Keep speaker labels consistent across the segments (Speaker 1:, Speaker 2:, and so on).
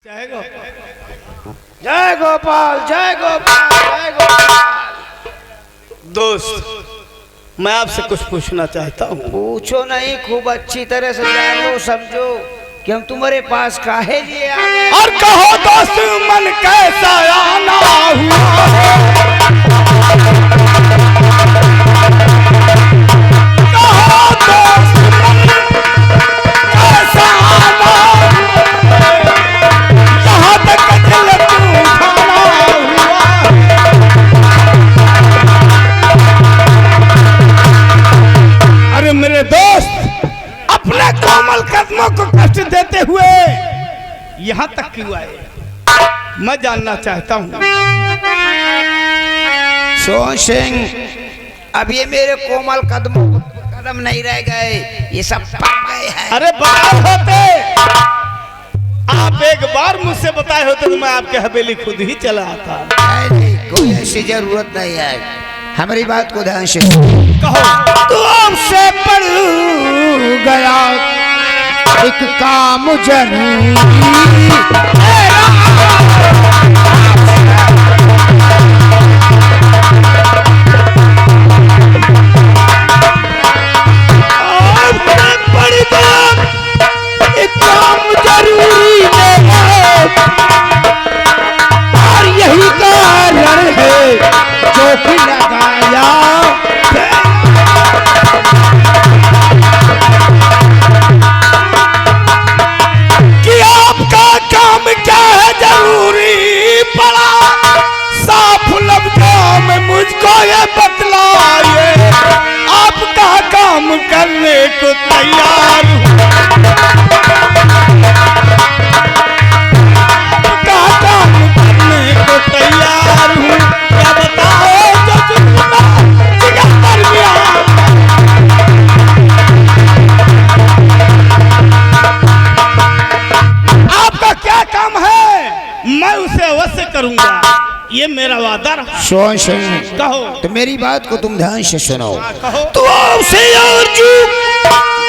Speaker 1: जय गोपाल जय गोपाल जय गोपाल जय गोपाल। दोस्त मैं आपसे कुछ पूछना चाहता हूँ।
Speaker 2: पूछो नहीं, खूब अच्छी तरह से जानो समझो कि हम तुम्हारे पास काहे लिए आए।
Speaker 1: और कहो दोस्त मन कैसा आना हुआ, कहो दोस्त मन कैसा आना हुआ, यहाँ तक दिल तूफाना हुआ। अरे मेरे दोस्त अपने कोमल कदमों को कष्ट देते हुए यहाँ तक क्यों आए, मैं जानना चाहता हूँ।
Speaker 2: सोहन सिंह, अब ये मेरे कोमल कदम नहीं रह गए, ये सब पक गए हैं।
Speaker 1: अरे बताए होते, आप एक बार मुझसे बताए होते तो मैं आपके हवेली खुद ही चला आता।
Speaker 2: नहीं, कोई ऐसी जरूरत नहीं है, हमारी बात को ध्यान से
Speaker 1: कहो।
Speaker 2: तुमसे पड़ गया एक काम जरूरी,
Speaker 1: पड़ गया एक काम जरूरी है,
Speaker 2: और यही कारण है जो कि लगाया
Speaker 1: कि आपका काम क्या है जरूरी पड़ा, साफ लफ्जों में मुझको ये बतलाइए, आपका काम करने को तैयार हूँ, आपका काम करने को तैयार हूँ, क्या बताओ जो जुल्म जिगर पर भी आ। आपका क्या काम है मैं उसे अवश्य करूंगा, ये मेरा वादा रहा।
Speaker 2: सोहन सिंह,
Speaker 1: कहो।
Speaker 2: तो मेरी बात को तुम ध्यान से सुनो।
Speaker 1: कहो।
Speaker 2: तो उसे अर्जू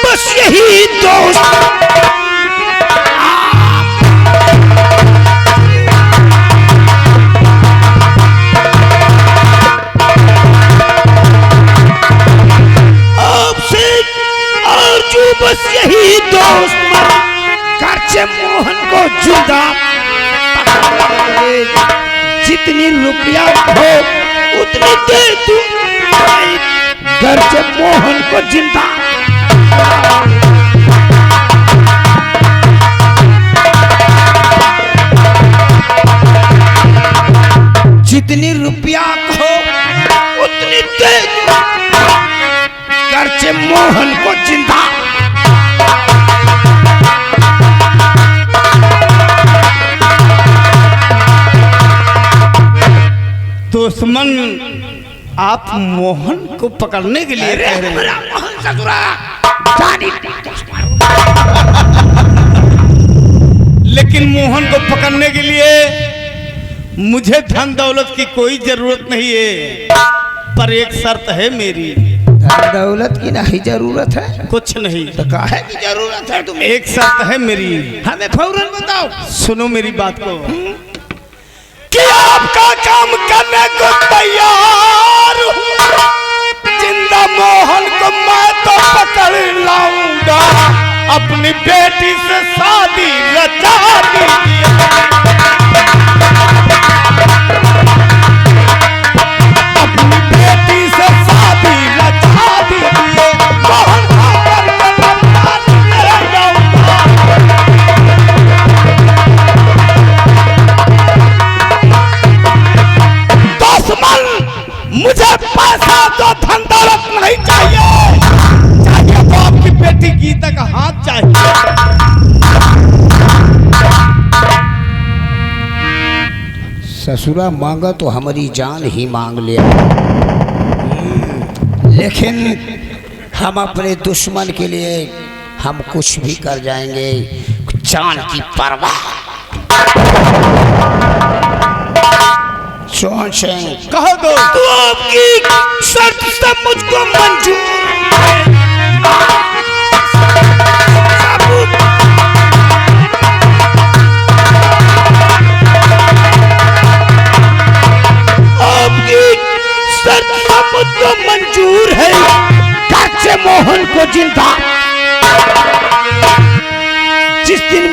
Speaker 2: बस यही दोस्त आपसे अर्जू बस यही दोस्त खर्चे मोहन को जुदा जितनी रुपया हो उतनी दे दूं, घर से मोहन को जिंदा। जितनी रुपया हो उतनी दे दूं, घर से मोहन को जिंदा।
Speaker 1: दुश्मन आप मोहन को पकड़ने के लिए कह रहे हैं।
Speaker 2: मोहन ससुरा जानी
Speaker 1: लेकिन मोहन को पकड़ने के लिए मुझे धन दौलत की कोई जरूरत नहीं है, पर एक शर्त है मेरी।
Speaker 2: धन दौलत की नहीं जरूरत है,
Speaker 1: कुछ नहीं
Speaker 2: तो काहे की जरूरत है तुम्हें?
Speaker 1: एक शर्त है मेरी,
Speaker 2: हमें फौरन बताओ।
Speaker 1: सुनो मेरी बात को कि आपका काम करने को तैयार हूँ, जिंदा मोहन को मैं तो पकड़ लाऊंगा, अपनी बेटी से शादी रचा दीजिए, अपनी बेटी से शादी रचा दीजिए, मोहन को करके ले जाऊंगा। मुझे पैसा तो धन दौलत नहीं चाहिए, चाहिए तो आपकी बेटी गीता का हाथ चाहिए।
Speaker 2: ससुरा मांगा तो हमारी जान ही मांग लिया, लेकिन हम अपने दुश्मन के लिए हम कुछ भी कर जाएंगे, जान की परवाह। सोहन सिंह,
Speaker 1: कहो दो
Speaker 2: तो आपकी शर्त सब मुझको मंजूर है।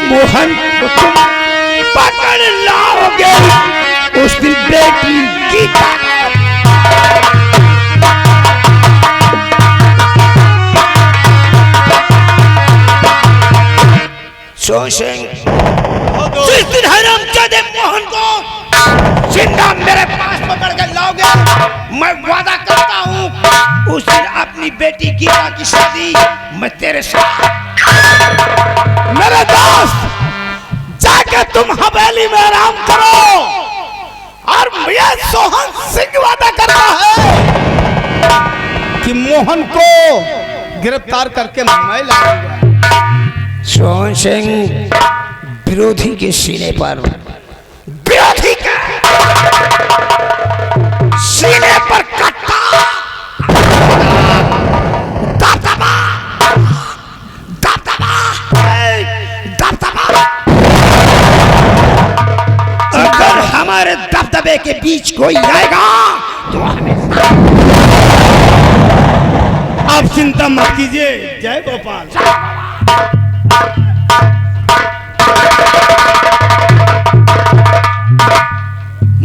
Speaker 1: मोहन को तुम पकड़ लाओगे उस दिन बेटी गीता
Speaker 2: सोहन सिंह
Speaker 1: जिस दिन हरामजादे मोहन को जिंदा मेरे पास पकड़ कर लाओगे, मैं वादा करता हूँ उस दिन अपनी बेटी गीता की शादी मैं तेरे साथ। मेरे दोस्त जाके तुम हवेली में आराम करो और ये सोहन सिंह वादा करता है कि मोहन को गिरफ्तार करके मैं लाऊंगा।
Speaker 2: सोहन सिंह विरोधी के सीने पर
Speaker 1: विरोधी के सीने पर कट्टा दबदबा दबदबा दबदबा। अगर हमारे दबदबे के बीच कोई आएगा तो हमें आप चिंता मत कीजिए। जय गोपाल।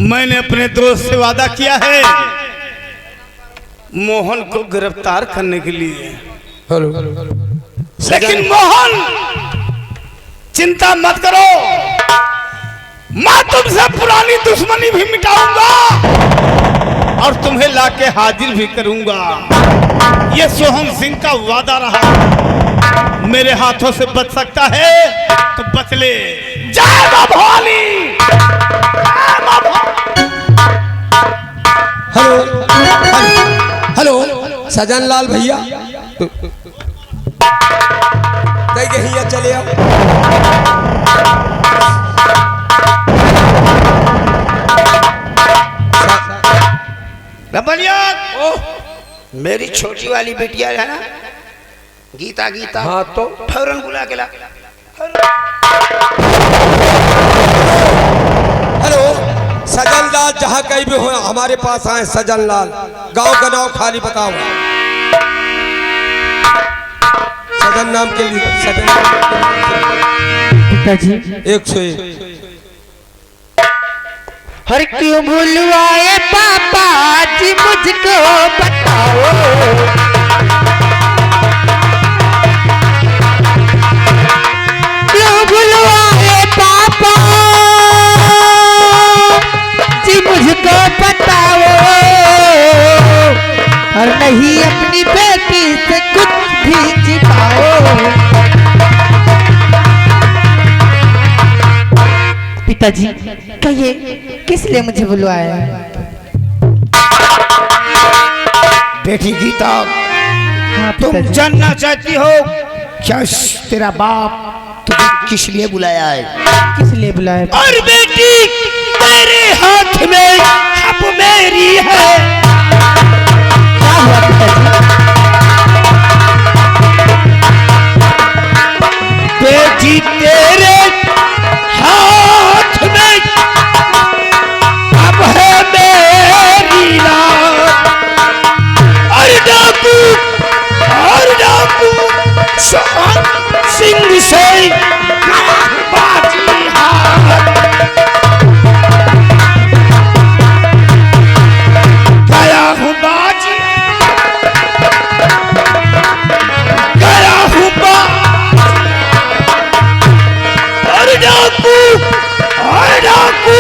Speaker 1: मैंने अपने दोस्त से वादा किया है मोहन को गिरफ्तार करने के लिए। लेकिन मोहन चिंता मत करो, मैं तुमसे पुरानी दुश्मनी भी मिटाऊंगा और तुम्हें लाके हाजिर भी करूंगा। यह सोहन सिंह का वादा रहा। मेरे हाथों से बच सकता है तो बच ले। जय मां भवानी।
Speaker 3: हेलो हेलो सजन लाल भैया हिया चले आओ।
Speaker 2: मेरी छोटी वाली बिटिया है ना गीता गीता,
Speaker 3: हाँ तो
Speaker 2: फौरन बुला के ला।
Speaker 3: हेलो सजन लाल, जहाँ कहीं भी हो हमारे पास आए। सजन लाल गांव का नाम खाली बताओ। सजन नाम के लिए सजन
Speaker 4: पिताजी
Speaker 3: 101।
Speaker 4: हर क्यों भूलवाए पापा जी मुझको बताओ, क्यों भूलवाए पापा जी मुझको बताओ, और नहीं अपनी बेटी से कुछ भी छिपाओ। पिताजी कहिए किस लिए मुझे बुलवाया है?
Speaker 2: बेटी गीता,
Speaker 4: हाँ
Speaker 2: तुम
Speaker 4: पिताजी।
Speaker 2: जानना चाहती हो क्या तेरा बाप तुम्हें किस लिए बुलाया है?
Speaker 4: किस लिए बुलाया?
Speaker 1: और बेटी तेरे हाथ में अब मेरी है।
Speaker 4: क्या हुआ पिताजी?
Speaker 1: बेटी तेरे हाथ में अब है मेरी रात। और डाकू सोहन सिंह से बाजी हाथ। गया हूँ बाजी, गया हूँ बाजी। और डाकू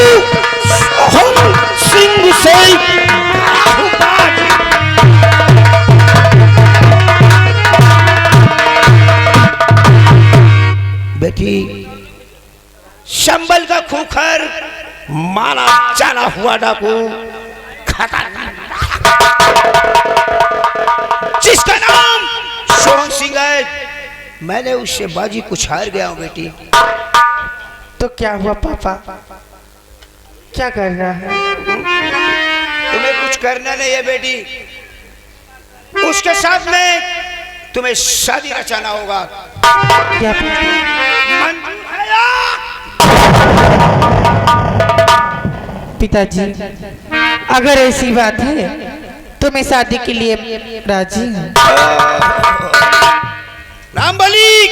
Speaker 1: सोहन सिंह से गया हूँ बाजी।
Speaker 2: बेटी संबल का खूखर माना जाना हुआ डाकू खतरनाक जिसका नाम सोहन सिंह है, मैंने उससे बाजी कुछ हार गया हूँ। बेटी
Speaker 4: तो क्या हुआ पापा? क्या कर रहा है?
Speaker 2: तुम्हें कुछ करना नहीं है बेटी, उसके साथ में तुम्हें शादी रचाना होगा।
Speaker 4: क्या
Speaker 1: मंजूर है या?
Speaker 4: पिताजी अगर ऐसी बात है तो मैं शादी के लिए राजी हूँ।
Speaker 1: राम बली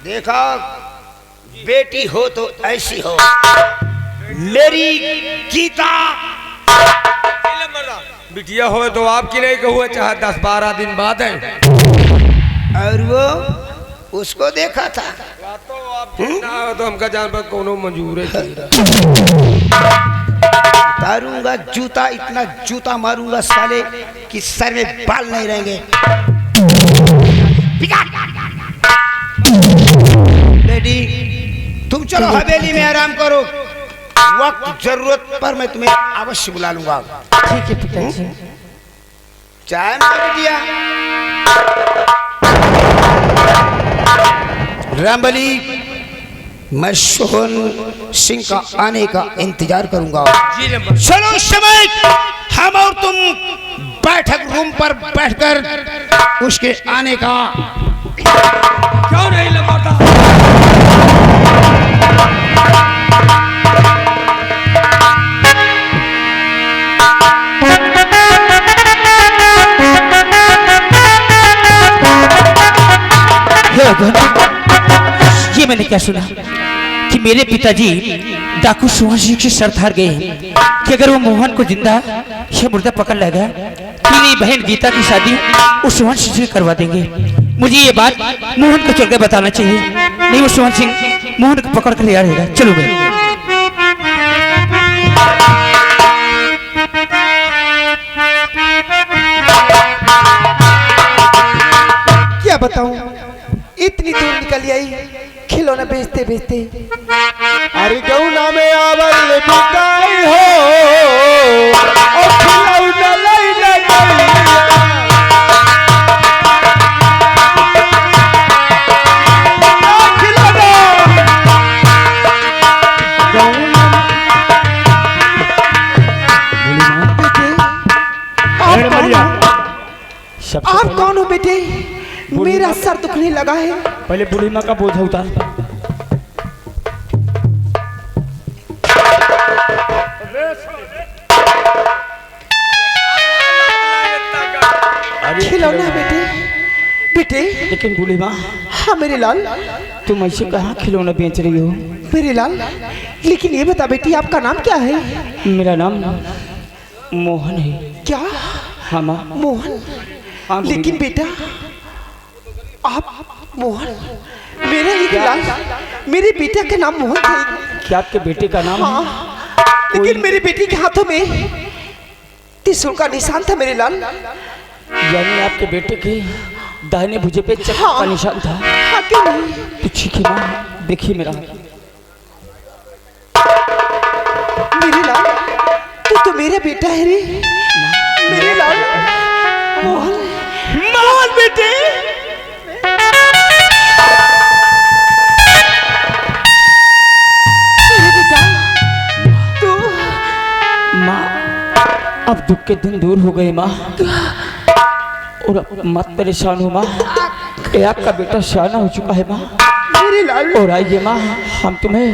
Speaker 2: देखा बेटी हो तो ऐसी हो। मेरी गीता
Speaker 3: बिटिया हो तो आपकी नहीं कहूँ, चाहे 10-12 दिन बाद है।
Speaker 2: और वो उसको देखा था।
Speaker 3: तो आप ना तो हमका जान पर कोनो मंजूर है।
Speaker 2: मारूंगा जूता, इतना जूता मारूंगा साले कि सर में बाल नहीं रहेंगे। बेटी तुम चलो हवेली में आराम करो, वक्त जरूरत पर मैं तुम्हें अवश्य बुला लूंगा।
Speaker 4: ठीक है पिताजी।
Speaker 2: चाय में बिटिया। रामबली, मैं सोहन सिंह का आने का इंतजार करूंगा। चलो इस समय हम और तुम बैठक रूम पर बैठकर उसके आने का
Speaker 3: क्यों नहीं लंबाता?
Speaker 4: ये मैंने क्या सुना कि मेरे पिताजी डाकू सोहन सिंह से शर्त हार गए हैं कि अगर वो मोहन को जिंदा या मुर्दा पकड़ लेगा तो मेरी बहन गीता की शादी उस सोहन सिंह से करवा देंगे। मुझे ये बात मोहन को चलकर बताना चाहिए, नहीं वो सोहन सिंह मोहन को पकड़ कर ले आएगा। चलो भाई।
Speaker 5: क्या बताऊं, इतनी दूर निकल आई खिलौना बेचते बेचते।
Speaker 1: अरे गौना में आवल बिकाई हो और खिलौना लई लगैया।
Speaker 5: आप कौन हो बेटे? मेरा सर दुखने लगा है।
Speaker 6: पहले बूढ़ी माँ का बोझ उतार।
Speaker 5: खिलौना बेटे, बेटे।
Speaker 6: लेकिन बूढ़ी माँ,
Speaker 5: हाँ मेरे लाल।
Speaker 6: तुम ऐसे कहाँ खिलौना बेच रही हो?
Speaker 5: मेरे लाल, लेकिन ये बता बेटी आपका नाम क्या है?
Speaker 6: मेरा नाम मोहन है।
Speaker 5: क्या?
Speaker 6: हाँ माँ।
Speaker 5: मोहन?
Speaker 6: हाँ,
Speaker 5: लेकिन बेटा आप मोहन, मेरा एक लाल, मेरे बेटे का नाम मोहन था।
Speaker 6: क्या आपके बेटे का नाम
Speaker 5: हाँ,
Speaker 6: है?
Speaker 5: लेकिन मेरे बेटे के हाथों में त्रिशूल का निशान था मेरे लाल।
Speaker 6: यानी आपके बेटे के दाहिने भुजे पे चक्र का निशान था।
Speaker 5: हाँ क्यों नहीं?
Speaker 6: तो ठीक है माँ, देखिए मेरा।
Speaker 5: मेरे लाल, तू तो मेरा बेटा है रे। मेरे लाल मोहन, मोहन बेटे। मेरे बेटा तू।
Speaker 6: माँ, अब दुख के दिन दूर हो गए माँ, और अब मत परेशान हो माँ। ये आपका बेटा शाना हो चुका है माँ।
Speaker 5: मेरे लाल।
Speaker 6: और आइए माँ, हम तुम्हें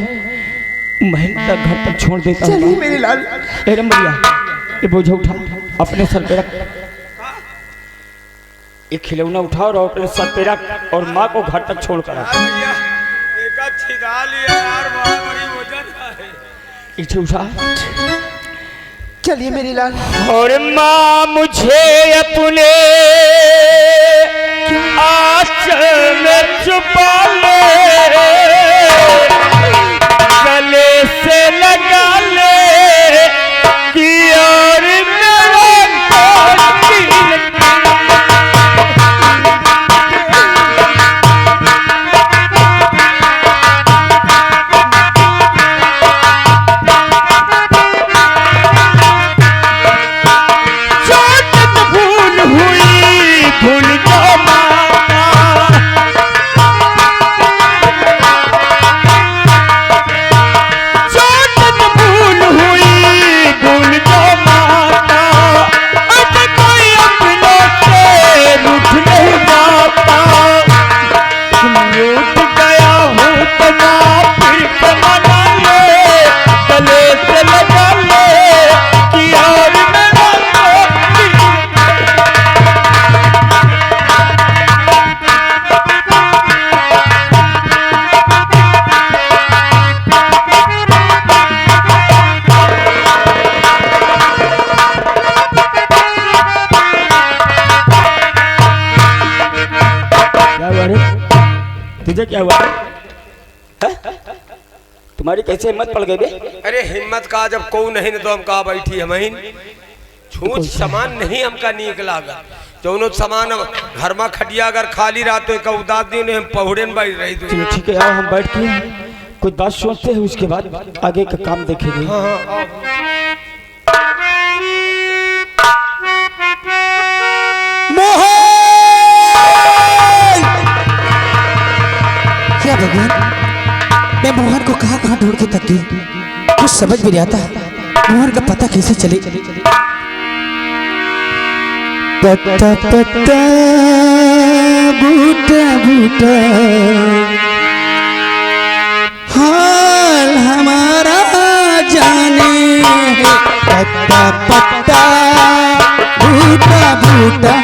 Speaker 6: महल तक घर तक छोड़ देता हूँ।
Speaker 5: चलिए मेरे लाल।
Speaker 6: ए रमैया, ये बोझा उठा, अपने सर पे रख। ये खिलौना उठाओ और अपने सर पे रख और माँ को घर तक छोड़ कर आ। इसे उठा।
Speaker 5: चलिए मेरे लाल।
Speaker 6: और माँ मुझे अपने आंचल में छुपा ले, गले से लगा ले कि और मेरा तुझे क्या हुआ है? तुम्हारी कैसे हिम्मत पड़ गई बे?
Speaker 3: अरे हिम्मत का जब को नहीं न तो हम कहा बैठी हम छूछ सामान नहीं हमका नीक लागा जौनो सामान घर में खटिया अगर खाली रात का उदास दिन हम पहुड़े में बैठ रही
Speaker 6: चलो ठीक है, आओ हम बैठ के कुछ बात सोचते हैं, उसके बाद आगे का काम देखेंगे।
Speaker 3: हाँ हाँ
Speaker 4: क्या भगवान, मैं मोहन को कहाँ कहाँ ढूंढ के थक गई, कुछ समझ भी नहीं आता मोहन का पता कैसे चले। पत्ता पत्ता बूटा बूटा हाल हमारा जाने, पत्ता पत्ता बूटा बूटा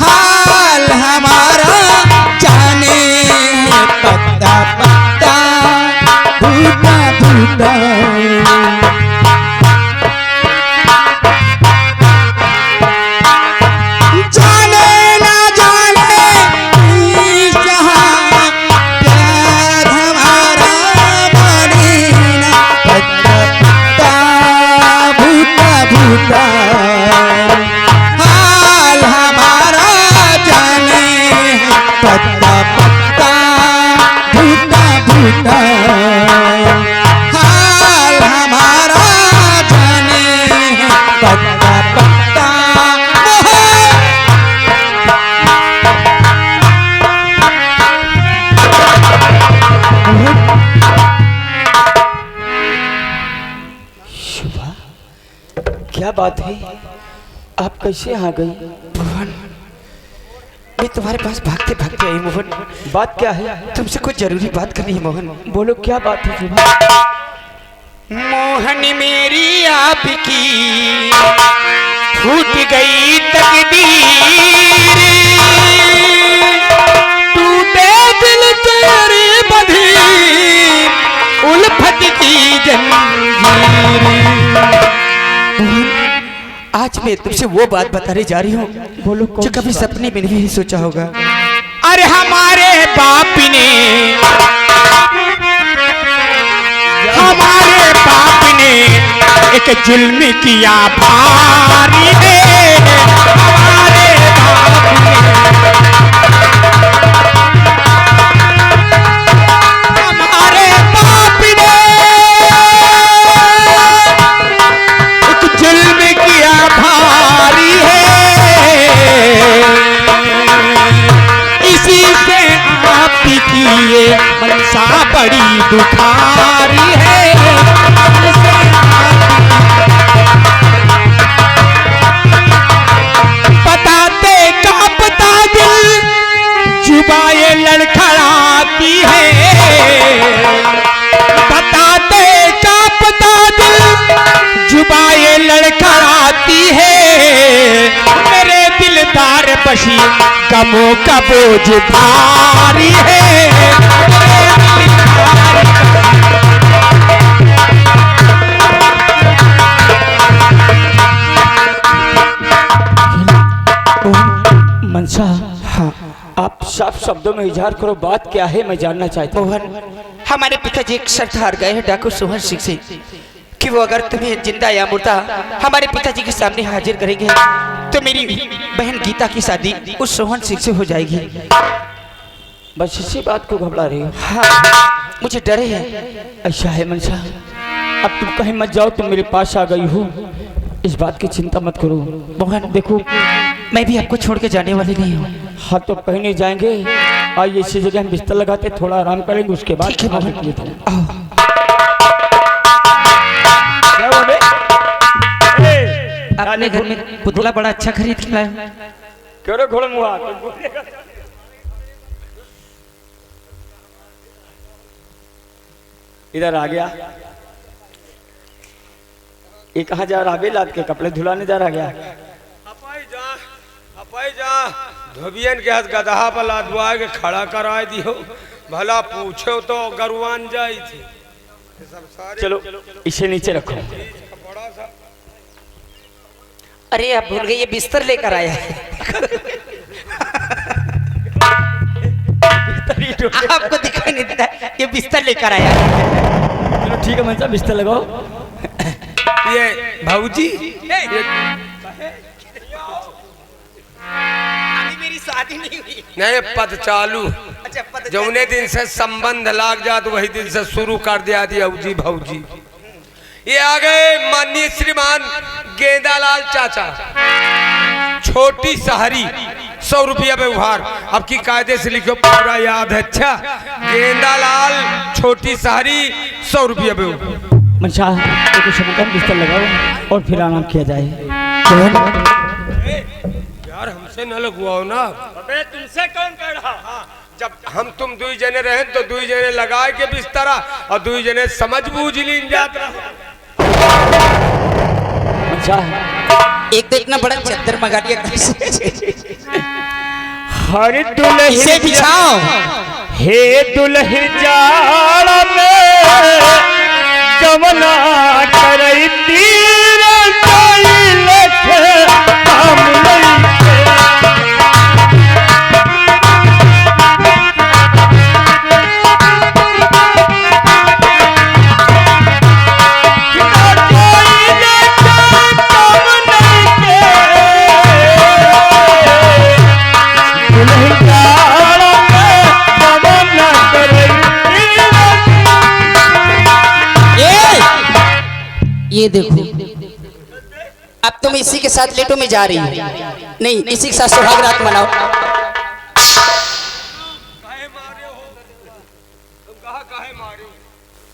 Speaker 4: हाल हमारा जाने, पत्ता पत्ता बूटा बूटा हाल हमारा जाने, पत्ता पत्ता बूटा बूटा हाल हमारा जाने, पत्ता पत्ता
Speaker 6: शुभा, क्या बात है, आप कैसे आ गई?
Speaker 4: मोहन, मैं तुम्हारे पास भागते भागते आई मोहन।
Speaker 6: बात क्या है?
Speaker 4: तुमसे कुछ जरूरी बात करनी है मोहन।
Speaker 6: बोलो क्या बात है शुभा?
Speaker 4: मोहन मेरी आपकी फूट गई तकदीर, टूटे दिल तेरे बंधी उल्फत की जंजीर। आज मैं तुमसे वो बात बताने जा रही हूँ
Speaker 6: बोलो
Speaker 4: जो कभी सपने में नहीं सोचा होगा। अरे हमारे बाप ने एक जुल्म किया भारी है, हमारे बाप ने एक जुल्म किया भारी है, इसी से आपकी ये मनसा बड़ी दुखारी है। बताते का पता दिल जुबाए लड़खड़ाती है, बताते का पता दिल जुबाए लड़खड़ाती है, मेरे दिलदार बशी गमों का बोझ भारी है।
Speaker 6: मनसा, हाँ, आप साफ शब्दों में इजहार करो, बात क्या है, मैं जानना चाहता हूँ।
Speaker 4: मोहन, हमारे पिताजी एक शर्त हार गए हैं डाकू सोहन सिंह से कि वो अगर तुम्हें जिंदा या मुर्दा हमारे पिताजी के सामने हाजिर करेंगे तो मेरी बहन गीता की शादी उस सोहन सिंह से हो जाएगी।
Speaker 6: बस इसी बात को घबरा रही हो?
Speaker 4: हाँ, मुझे डर है।
Speaker 6: ऐसा है मनसा, अब तुम कहीं मत जाओ, तुम मेरे पास आ गई हो, इस बात की चिंता मत करो।
Speaker 4: मोहन
Speaker 6: देखो,
Speaker 4: मैं भी आपको छोड़ के जाने वाली नहीं हूँ।
Speaker 6: हाँ तो कहीं नहीं जाएंगे, आइए इसी जगह हम बिस्तर लगाते थोड़ा आराम करेंगे, उसके बाद
Speaker 4: ठीक है मोहन।
Speaker 6: क्या हुआ बे?
Speaker 4: अपने घर में पुतला बड़ा अच्छा खरीद के लाया हूं।
Speaker 6: क्यों रे घोड़े मुआ? इधर आ गया, ये कहाँ जा रहा? बेलाद के कपड़े धुलाने जा रहा गया।
Speaker 3: अपाई जा धोबियन के हाथ गदहा पर लादवा के खड़ा करा दियो, भला पूछो तो गरुआन जाई थी।
Speaker 6: चलो इसे नीचे रखो।
Speaker 4: अरे आप भूल गए, ये बिस्तर लेकर आया है। आपको दिखाई नहीं देता, ये बिस्तर लेकर आया।
Speaker 6: चलो ठीक है मैं साहब बिस्तर लगाओ।
Speaker 3: ये भाऊजी
Speaker 4: अभी मेरी शादी नहीं हुई।
Speaker 3: नहीं पद चालू,
Speaker 4: अच्छा पता
Speaker 3: जौने दिन से संबंध लाग जात वही दिन से शुरू कर दिया थी अऊजी भाऊजी। ये आ गए माननीय श्रीमान गेंदालाल चाचा, छोटी सहरी 100 रुपया व्यवहार। अब की कायदे से लिखो, पूरा याद है। अच्छा, गेंदालाल छोटी सहरी 100 रुपया व्यवहार।
Speaker 6: मनशा तो समझकर बिस्तर लगाओ और फिर आराम किया जाए।
Speaker 3: यार हमसे न लगवाओ ना। अबे तुमसे कौन कह रहा? जब हम तुम दुई जने रहे तो दुई जने लगाए के बिस्तरा और दुई जने समझ बूझ लीन जात रहा।
Speaker 6: मनशा
Speaker 4: एक तो इतना बड़ा चद्दर मंगा दिया,
Speaker 6: हर दुल्हन
Speaker 4: इसे बिछाओ।
Speaker 6: हे दुल्हन जाड़ा में जमना करई तीर काई लखे काम नहीं
Speaker 4: ये देखो, अब तुम इसी के साथ लेटो में जा रही हो। नहीं, इसी के साथ सुहाग रात मनाओ।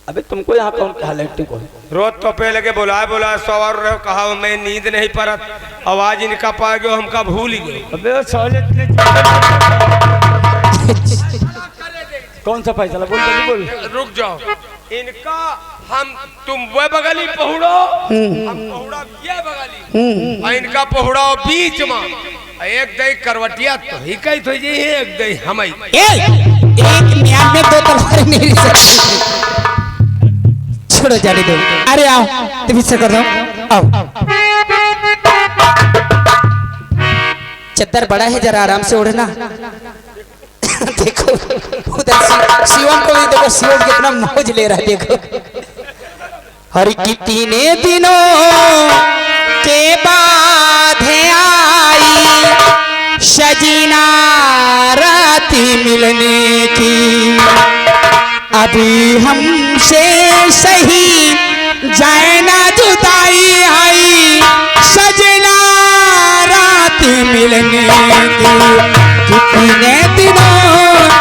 Speaker 6: अबे तुमको यहाँ कौन कहा लेटने को?
Speaker 3: रोज तो पे लगे बुलाए सवार रहो, कहा मैं नींद नहीं परत, आवाज इनका पा गयो, हमका भूल गए।
Speaker 6: अबे कौन सा फैसला बोल जल्दी बोल।
Speaker 3: रुक जाओ, इनका हम तुम वो बगली पहुड़ो, हम पहुड़ा ये बगली, और इनका पहुड़ा बीच में एक दई करवटिया तो ही कही तो ये एक दई हम
Speaker 4: एक म्यान में 2 तलवारें नहीं रह सकती। छोड़ो जाने दो। अरे आओ तुम इससे कर दो, आओ। चद्दर बड़ा है, जरा आराम से ओढ़ना। देखो उधर शिवम को भी देखो, शिवम कितना मौज ले रहा है। देखो हर कितने दिनों के बाद आई सजीना रात मिलने की, अभी हमसे सही जाए ना जुदाई आई सजना रात मिलने की। कितने दिनों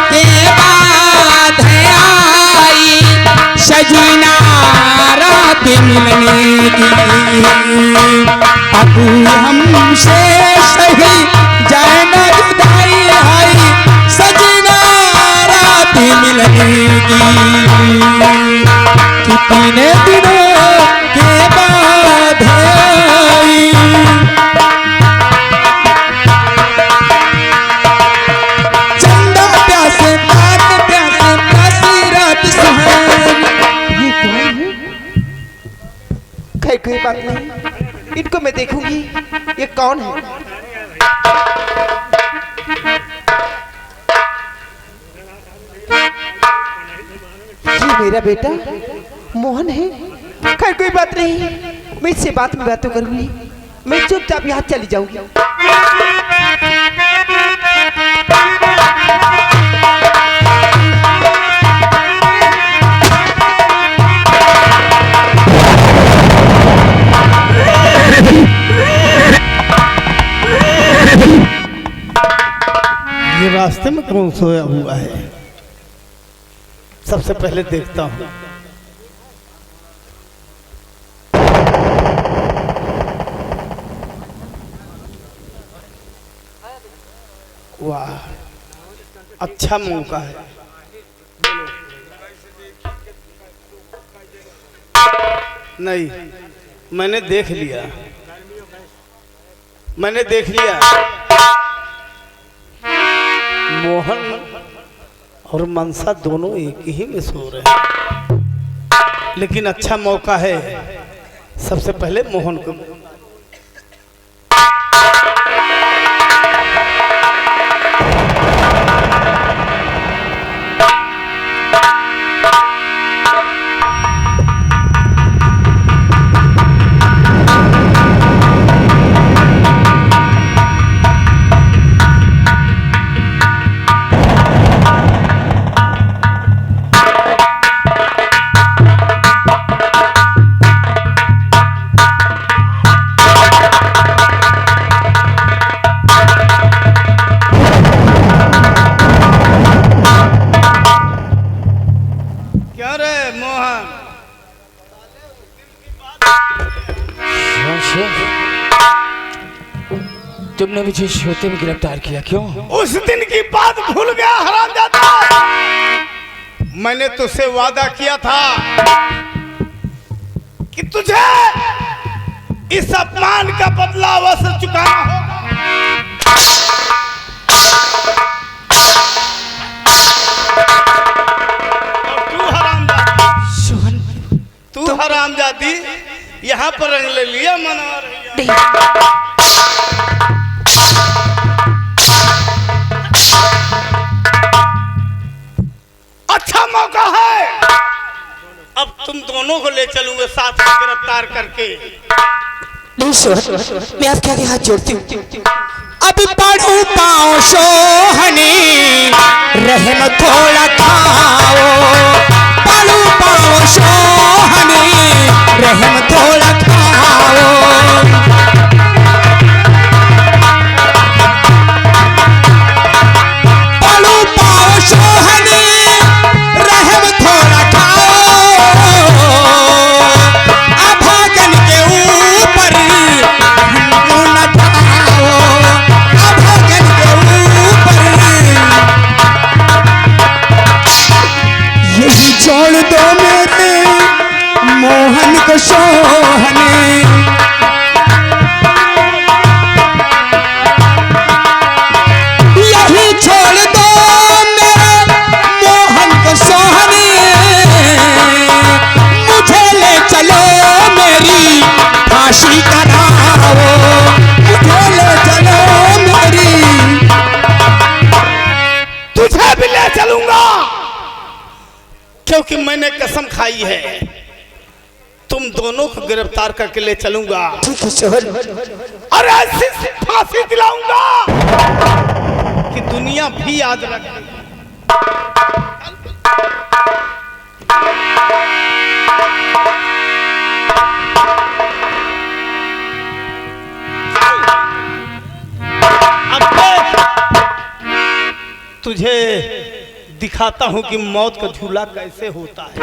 Speaker 4: के बाद आई सजना रात मिलने की, अब हमसे सही जाए ना जुदाई आई सजना रात मिलने की। कितने दिनों के बाद आई। चंदा प्यासे रात प्यासे प्यासी रात सुहानी।
Speaker 5: ये कौन है? खैर कोई बात नहीं, इनको मैं देखूंगी ये कौन है। ये मेरा बेटा मोहन है। खैर कोई बात नहीं, मैं इससे बात में बातों करूंगी। मैं चुपचाप यहाँ चली जाऊंगी।
Speaker 1: ये रास्ते में कौन सोया हुआ है? सबसे पहले देखता हूँ। वाह, अच्छा मौका है। नहीं, मैंने देख लिया, मैंने देख लिया। मोहन और मनसा दोनों एक ही में सो रहे हैं, लेकिन अच्छा मौका है सबसे पहले मोहन को। क्या रे मोहन?
Speaker 6: तुमने मुझे सोते में गिरफ्तार किया क्यों?
Speaker 1: उस दिन की बात भूल गया हरामजादा? मैंने तुझसे वादा किया था कि तुझे इस अपमान का बदला अवश्य चुकाना होगा। और तू हरामजादी यहाँ पर रंग ले लिया मना रही है। अच्छा मौका है, अब तुम दोनों को ले चलूंगा साथ में गिरफ्तार करके।
Speaker 4: नहीं सोहन, मैं आपके आगे हाथ जोड़ती हूँ। अभी पढ़ू पाओ सोहनी, रहम थोड़ा खाओ। पढ़ू पाओ सोहनी, रहम थोड़ा खाओ। पढ़ू पाओ सोहनी, रहम थोड़ा खाओ। अभागन के ऊपर हिंदू न ढाओ। अभागन के ऊपर यही छोड़ दो मेरे मोहन को सोहने। यही छोड़ दो मेरे मोहन को सोहने। मुझे ले चलो मेरी फांसी कराओ। मुझे ले चलो मेरी।
Speaker 1: तुझे भी ले चलूंगा, क्योंकि मैंने कसम खाई है तुम दोनों को गिरफ्तार करके ले चलूंगा
Speaker 4: ठीक है सोहन।
Speaker 1: और ऐसी फांसी दिलाऊंगा कि दुनिया भी याद रखे। अब देख, तुझे दिखाता हूं कि मौत का झूला कैसे होता है।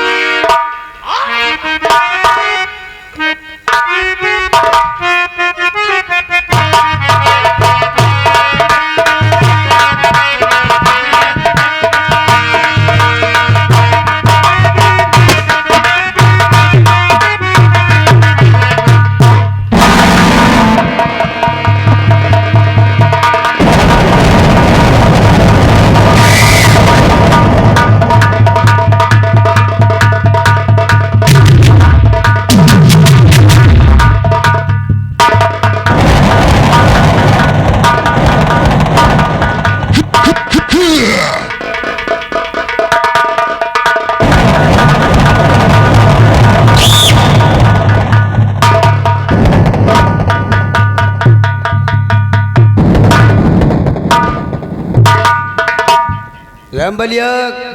Speaker 2: रामबलिया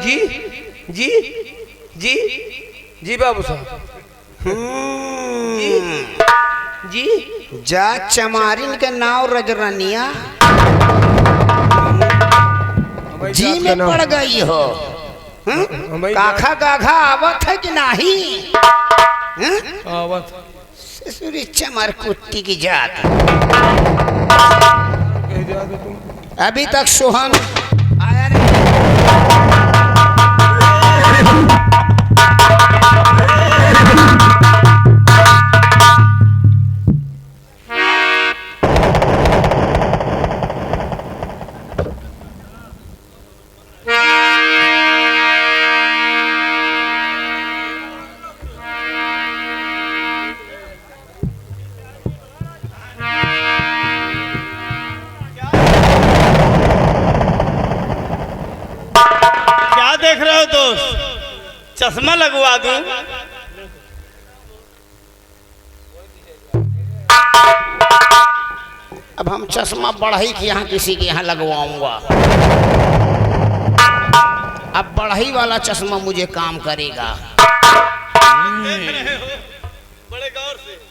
Speaker 3: जी जी जी जी बाबू साहब। जी
Speaker 2: जा चमारिन के नाव रजरनिया जी में पड़ गई हो। काखा गाघा आवत है कि नहीं?
Speaker 3: आवत
Speaker 2: ससुरी चमार कुत्ती की जात। अभी तक सोहन आया नहीं।
Speaker 1: चश्मा लगवा दूं?
Speaker 2: अब हम चश्मा बढ़ई के यहाँ किसी के यहाँ लगवाऊंगा। अब बढ़ई वाला चश्मा मुझे काम करेगा।
Speaker 1: बड़े गौर से।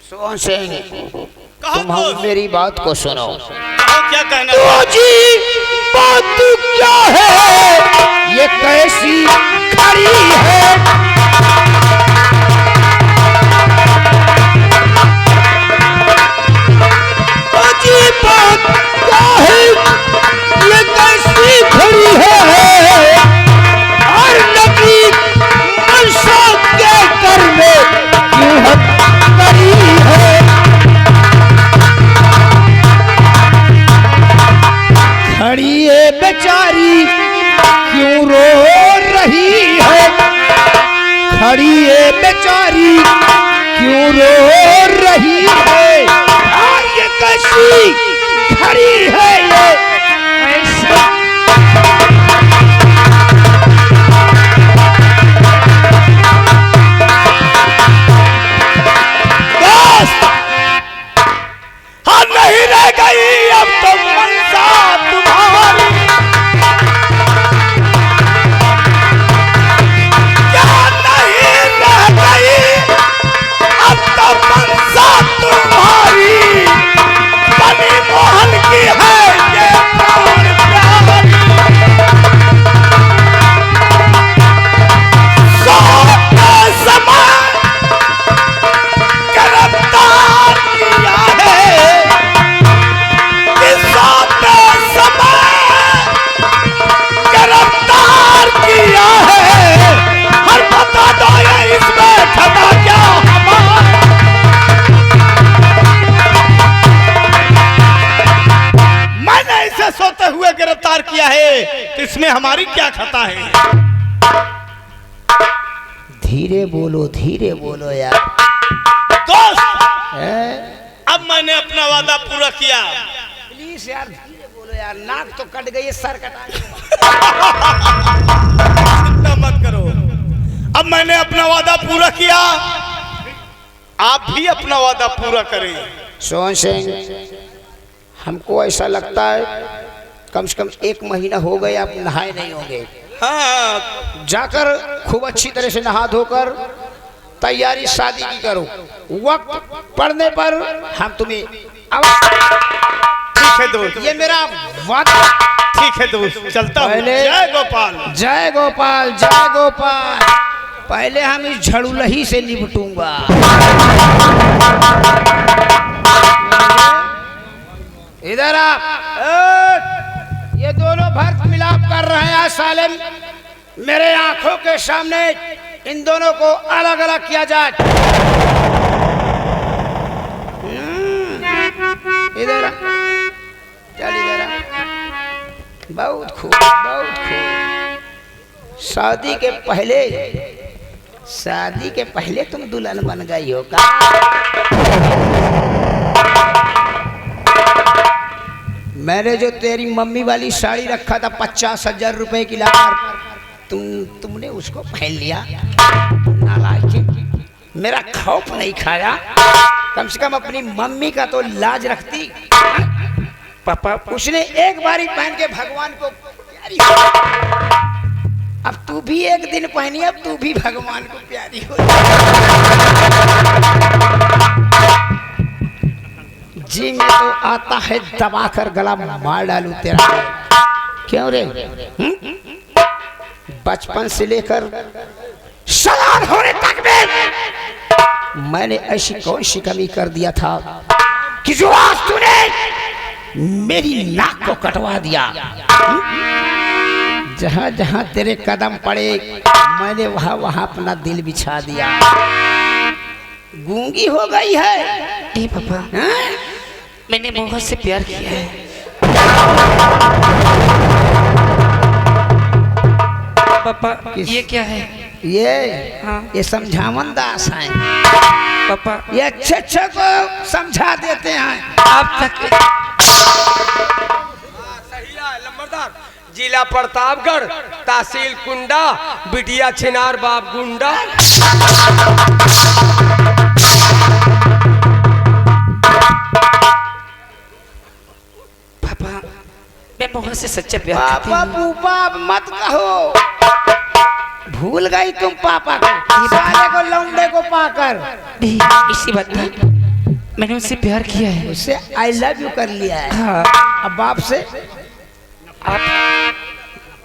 Speaker 2: सोहन सिंह, तुम हम मेरी बात को सुनो।
Speaker 1: क्या कहना?
Speaker 2: तो जी बात क्या है, ये कैसी खड़ी है? तो जी बात क्या है, ये कैसी खड़ी है? और नबी मनसा के कर में क्यों हद करी है? खड़ी है बेचारी क्यों रो रही है? खड़ी है बेचारी क्यों रो रही है? और ये कैसी खड़ी है ये ऐसा? दोस्त, हम नहीं रह गई अब तो मनसा तुम्हारी। क्या नहीं रह गई अब तो मनसा तुम्हारी। बनी मोहन की है ये प्राण प्यारी। सोते समय गिरफ्तार किया है, सोते समय गिरफ्तार किया है। हर बता दो ये इसमें खता क्या हमारा? मैंने इसे सोते हुए गिरफ्तार किया है, तो इसमें हमारी क्या खता है? धीरे बोलो यार।
Speaker 1: दोस्त, अब मैंने अपना वादा पूरा किया।
Speaker 2: प्लीज यार धीरे बोलो यार, नाक तो कट गई है, सर कटा।
Speaker 1: चिंता मत करो, अब मैंने अपना वादा पूरा किया, आप भी अपना वादा पूरा करें।
Speaker 2: सोहन सिंह, हमको ऐसा लगता है कम से कम 1 महीना हो गए आप नहाए नहीं होंगे।
Speaker 1: हाँ,
Speaker 2: जाकर खूब अच्छी तरह से नहा धोकर तैयारी शादी की करो। वक्त पड़ने पर हम तुम्हें
Speaker 1: ठीक है दोस्त,
Speaker 2: ये मेरा वादा।
Speaker 1: ठीक है दोस्त, चलता हूँ।
Speaker 2: पहले-
Speaker 1: जय गोपाल।
Speaker 2: जय गोपाल, जय गोपाल। पहले हम इस झड़ुलही से निपटूंगा। इधर आप, ये दोनों भर्त मिलाप कर रहे हैं साले। मेरे आंखों के सामने इन दोनों को अलग अलग किया जाए। इधर चल, इधर बहुत खूब, बहुत खूब। शादी के पहले तुम दुल्हन बन गई हो का? मैंने जो तेरी मम्मी वाली साड़ी रखा था 50,000 रुपए की लाकर, तुमने उसको पहन लिया। नालायक, मेरा खौफ नहीं खाया। कम से कम अपनी मम्मी का तो लाज रखती। पापा, उसने एक बारी पहन के भगवान को प्यारी। अब तू भी एक दिन पहनी, अब तू भी भगवान को प्यारी हो। जी में तो आता है दबा कर गला मार डालू तेरा। क्यों रे? बचपन से लेकर सलार होने तक में मैंने ऐसी कौन सी कमी कर दिया था कि जो आज तूने मेरी नाक को कटवा दिया? जहां जहां तेरे कदम पड़े मैंने वहां वहां अपना दिल बिछा दिया। गूंगी हो गई है।
Speaker 4: ए पापा, मैंने मोहन से प्यार किया है। पापा, ये क्या है?
Speaker 2: ये
Speaker 4: हाँ।
Speaker 2: ये समझावन दास है।
Speaker 4: पापा
Speaker 2: ये अच्छे अच्छे को समझा देते हैं।
Speaker 4: आप तक
Speaker 3: सही है लंबरदार। जिला प्रतापगढ़, तहसील कुंडा, बिटिया छिनार बाप गुंडा।
Speaker 4: पापा मैं मोहन से सच्चा प्यार करती
Speaker 2: पापा
Speaker 4: हूँ।
Speaker 2: पूपा अब मत कहो, भूल गई तुम पापा को, साले को लौंडे को पाकर।
Speaker 4: नहीं, इसी बात पर मैंने उनसे प्यार किया है।
Speaker 2: उससे आई लव यू कर लिया है।
Speaker 4: हाँ,
Speaker 2: अब बाप से,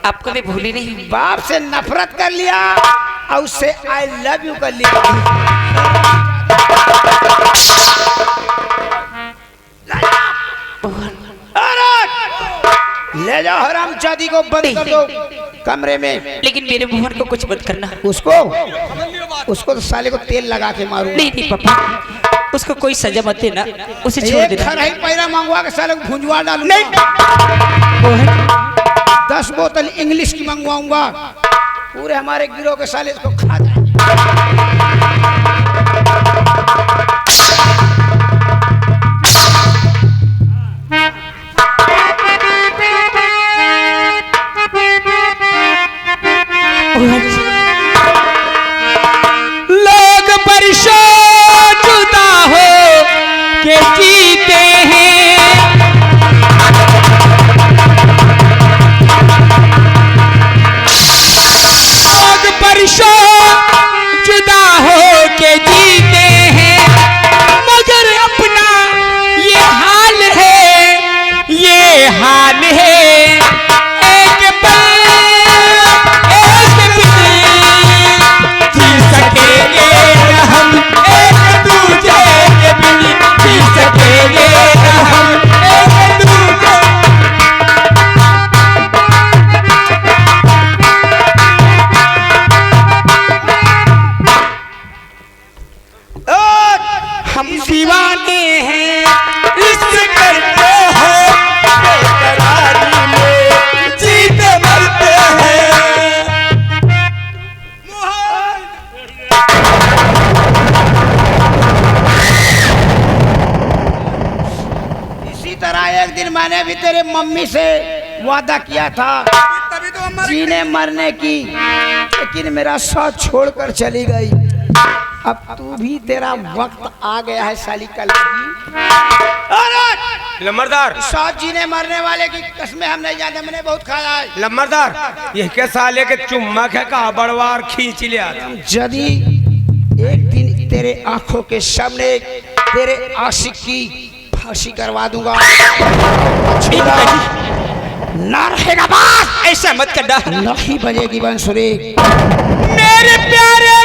Speaker 4: आपको मैं भूली नहीं।
Speaker 2: बाप से नफरत कर लिया और उससे आई लव यू कर लिया। अरे ले जाओ हरामजादी को, बंद कर दो कमरे में।
Speaker 4: लेकिन मेरे मोहन को कुछ मत करना।
Speaker 2: उसको तो साले को तेल लगा के मारूंगा।
Speaker 4: नहीं नहीं पापा, उसको कोई सजा मत देना, उसे छोड़
Speaker 2: एक
Speaker 4: देना।
Speaker 2: खरही पैरा मंगवा के साले को भुंजवा डालूंगा।
Speaker 4: मोहन
Speaker 2: 10 बोतल इंग्लिश की मंगवाऊंगा, पूरे हमारे गिरोह के साले इसको खा जाए।
Speaker 6: लोग परेशान जुदा हो के जीते हैं, लोग परेशान जुदा हो के जीते हैं, मगर अपना ये हाल है, ये हाल है। एक पल एक दिन जी सकेंगे न हम, एक दूजे के बिन जी सकेंगे न हम, एक दूजे। हम दीवाने हैं, इश्क करते हैं, बेकरारी में जीते मरते हैं।
Speaker 2: इसी तरह एक दिन मैंने भी तेरे मम्मी से वादा किया था जीने मरने की, लेकिन मेरा साथ छोड़कर चली गई। अब तू भी, तेरा वक्त आ गया है साली कल की। अरे
Speaker 3: लंबरदार
Speaker 2: साथ जीने मरने वाले की कसमें हम नहीं जानते, मैंने बहुत खाया है।
Speaker 3: लंबरदार, ये के साले के चुम्मक है का बड़वार खींच लिया।
Speaker 2: यदि एक दिन तेरे आंखों के सामने तेरे आशिक की फांसी करवा दूंगा, ना रहेगा बात।
Speaker 4: ऐसा मत करना।
Speaker 2: नहीं बजेगी बांसुरी।
Speaker 6: मेरे प्यारे